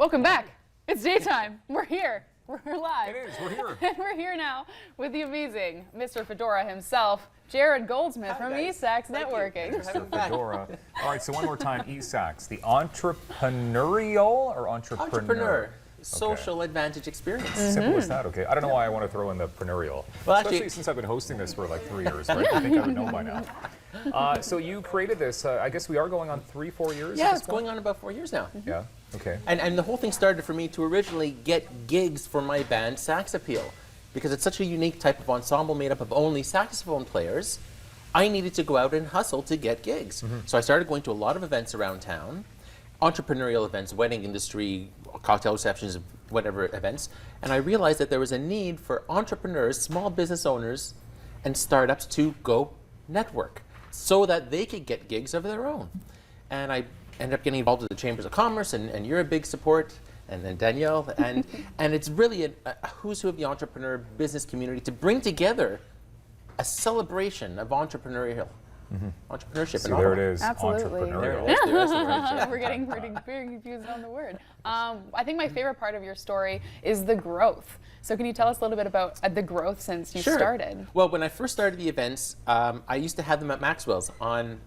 Welcome back. It's daytime. We're here. We're live. It is. We're here. And we're here now with the amazing Mr. Fedora himself, Jarrod Goldsmith from eSax Networking. Mr. Fedora. All right, so one more time, eSax, the entrepreneurial or entrepreneur? Social advantage experience. Simple as that, okay. I don't know why I want to throw in the preneurial. Well, especially actually, since I've been hosting this for like 3 years, right? I think I would know by now. So you created this, I guess we are going on 3-4 years? Yeah, it's going on about 4 years now. Yeah, okay. And the whole thing started for me to originally get gigs for my band Sax Appeal, because it's such a unique type of ensemble made up of only saxophone players. I needed to go out and hustle to get gigs. So I started going to a lot of events around town, entrepreneurial events, wedding industry, cocktail receptions, whatever events, and I realized that there was a need for entrepreneurs, small business owners, and startups to go network so that they could get gigs of their own. And I ended up getting involved with the Chambers of Commerce, and you're a big support, and then Danielle, and it's really a who's who of the entrepreneur business community to bring together a celebration of entrepreneurship. See, there it is. Absolutely. Entrepreneurial. We're getting very confused on the word. I think my favorite part of your story is the growth. So can you tell us a little bit about the growth since you started? Well, when I first started the events, I used to have them at Maxwell's on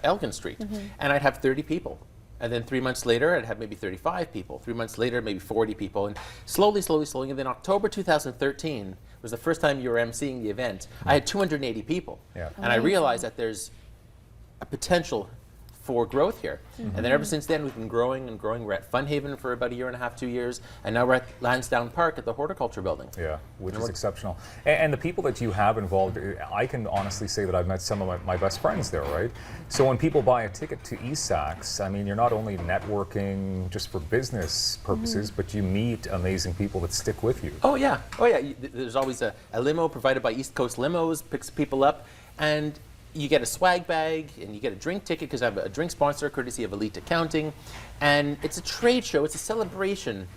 Elgin Street, and I'd have 30 people. And then 3 months later, I'd have maybe 35 people. 3 months later, maybe 40 people. And slowly, and then October 2013 was the first time you were emceeing the event. I had 280 people. Yeah. And I realized that there's a potential for growth here. And then ever since then, we've been growing and growing. We're at Funhaven for about 1.5 to 2 years. And now we're at Lansdowne Park at the Horticulture Building. Yeah, which is exceptional. And the people that you have involved, I can honestly say that I've met some of my best friends there, right? So when people buy a ticket to eSax, I mean, you're not only networking just for business purposes, but you meet amazing people that stick with you. Oh yeah, there's always a limo provided by East Coast Limos, picks people up, and you get a swag bag, and you get a drink ticket, because I have a drink sponsor, courtesy of Elite Accounting. And it's a trade show, it's a celebration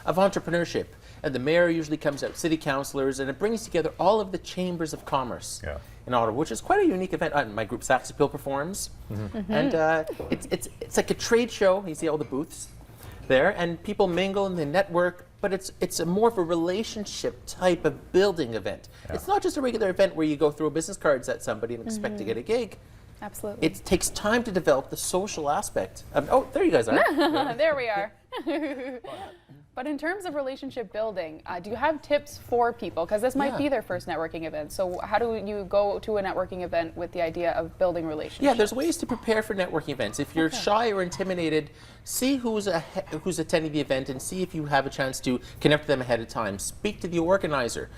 of entrepreneurship. And the mayor usually comes out, city councilors, and it brings together all of the chambers of commerce in Ottawa, which is quite a unique event. My group Sax Appeal performs. And it's like a trade show. You see all the booths there, and people mingle and they network, but it's a more of a relationship type of building event. It's not just a regular event where you go throw business cards at somebody and expect to get a gig. Absolutely. It takes time to develop the social aspect of, oh, there you guys are. There we are. But in terms of relationship building, do you have tips for people? Because this might be their first networking event. So how do you go to a networking event with the idea of building relationships? Yeah, there's ways to prepare for networking events. If you're shy or intimidated, see who's attending the event and see if you have a chance to connect with them ahead of time. Speak to the organizer.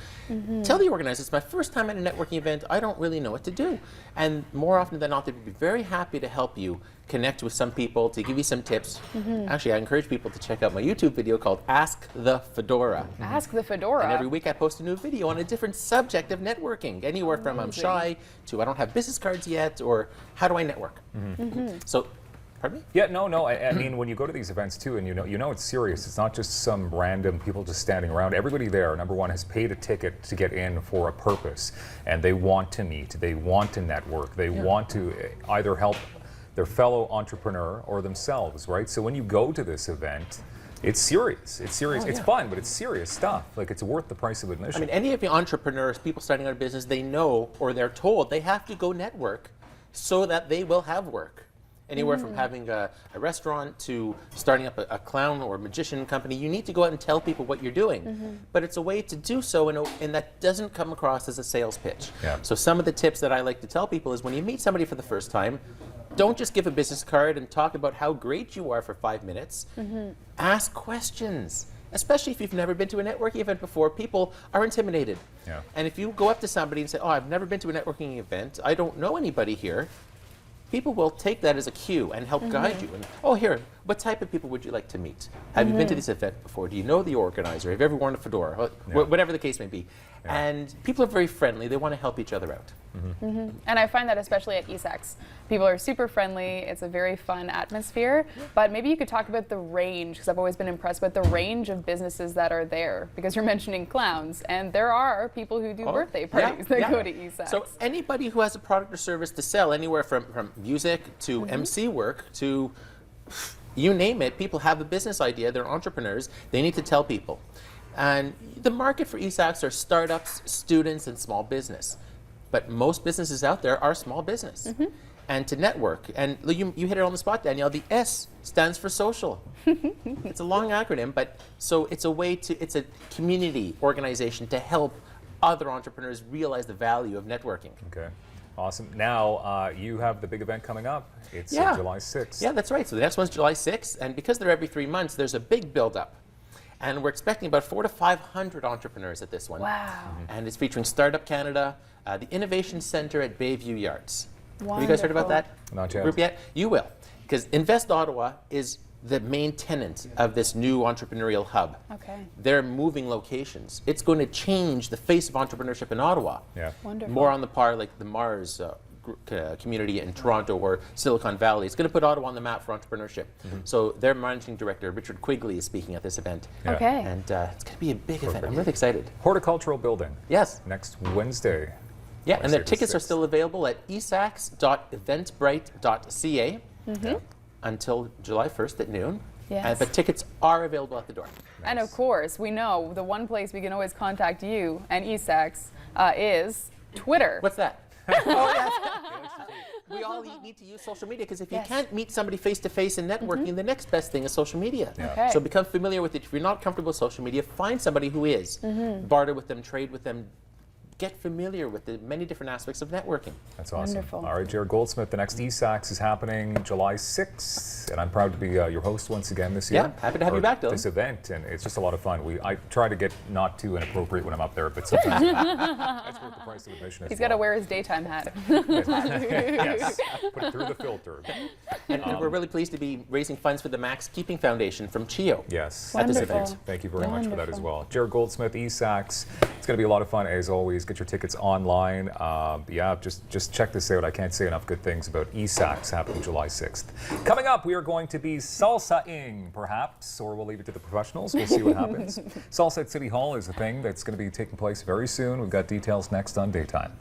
Tell the organizer, it's my first time at a networking event, I don't really know what to do. And more often than not, they'd be very happy to help you connect with some people, to give you some tips. Actually, I encourage people to check out my YouTube video called Ask the Fedora. Ask the Fedora. And every week I post a new video on a different subject of networking, anywhere from I'm shy to I don't have business cards yet, or how do I network? So, pardon me? Yeah, no. I mean, when you go to these events too, and you know it's serious. It's not just some random people just standing around. Everybody there, number one, has paid a ticket to get in for a purpose, and they want to meet, they want to network, they want to either help their fellow entrepreneur or themselves, right? So when you go to this event, it's serious. It's serious. It's fun, but it's serious stuff. Like, it's worth the price of admission. I mean, any of the entrepreneurs, people starting out a business, they know, or they're told, they have to go network so that they will have work. Anywhere from having a restaurant to starting up a clown or magician company, you need to go out and tell people what you're doing. But it's a way to do so, and that doesn't come across as a sales pitch. So some of the tips that I like to tell people is when you meet somebody for the first time, don't just give a business card and talk about how great you are for 5 minutes. Ask questions. Especially if you've never been to a networking event before, people are intimidated. And if you go up to somebody and say, oh, I've never been to a networking event, I don't know anybody here, people will take that as a cue and help guide you. And, oh, here, what type of people would you like to meet? Have you been to this event before? Do you know the organizer? Have you ever worn a fedora? Whatever the case may be. And people are very friendly. They want to help each other out. And I find that especially at eSax. People are super friendly. It's a very fun atmosphere. But maybe you could talk about the range, because I've always been impressed with the range of businesses that are there. Because you're mentioning clowns, and there are people who do birthday parties that go to eSax. So anybody who has a product or service to sell, anywhere from music to MC work to you name it, people have a business idea, they're entrepreneurs, they need to tell people. And the market for eSax are startups, students, and small business. But most businesses out there are small business. And to network, and you hit it on the spot, Danielle, the S stands for social. It's a long acronym, but so it's a way to, it's a community organization to help other entrepreneurs realize the value of networking. Okay. Awesome. Now, you have the big event coming up. It's July 6th. Yeah, that's right. So the next one's July 6th, and because they're every 3 months, there's a big build-up. And we're expecting about 400 to 500 entrepreneurs at this one. Wow. And it's featuring Startup Canada, the Innovation Center at Bayview Yards. Have you guys heard about that Not yet. group yet? You will, because Invest Ottawa is the main tenant of this new entrepreneurial hub. Okay. They're moving locations. It's going to change the face of entrepreneurship in Ottawa. Yeah. Wonderful. More on the par like the Mars community in Toronto or Silicon Valley. It's going to put Ottawa on the map for entrepreneurship. So their managing director, Richard Quigley, is speaking at this event. Yeah. Okay. And it's going to be a big event. I'm really excited. Horticultural building. Yes. Next Wednesday. Yeah, and their Wednesday the tickets are 6th. still available at esax.eventbrite.ca until July 1st at noon. Yes. But tickets are available at the door. And of course, we know the one place we can always contact you and eSax is Twitter. What's that? Oh, yes. We all need to use social media because if you Yes. can't meet somebody face to face in networking, the next best thing is social media. Yeah. Okay. So become familiar with it. If you're not comfortable with social media, find somebody who is. Barter with them, trade with them. Get familiar with the many different aspects of networking. That's awesome. Wonderful. All right, Jarrod Goldsmith, the next eSax is happening July 6th, and I'm proud to be your host once again this year. Yeah, happy to have you for back, Dylan. This event, and it's just a lot of fun. I try to get not too inappropriate when I'm up there, but sometimes that's worth the price of admission as He's well. got to wear his daytime hat. Yes, put it through the filter. And we're really pleased to be raising funds for the Max Keeping Foundation from CHIO. Yes. At this Wonderful. event. Thank you very much for that as Wonderful. well. Jarrod Goldsmith, eSax. It's going to be a lot of fun as always. Get your tickets online. Yeah, just check this out. I can't say enough good things about eSax happening July 6th. Coming up, we are going to be salsa-ing, perhaps, or we'll leave it to the professionals. We'll see what happens. Salsa at City Hall is a thing that's going to be taking place very soon. We've got details next on Daytime.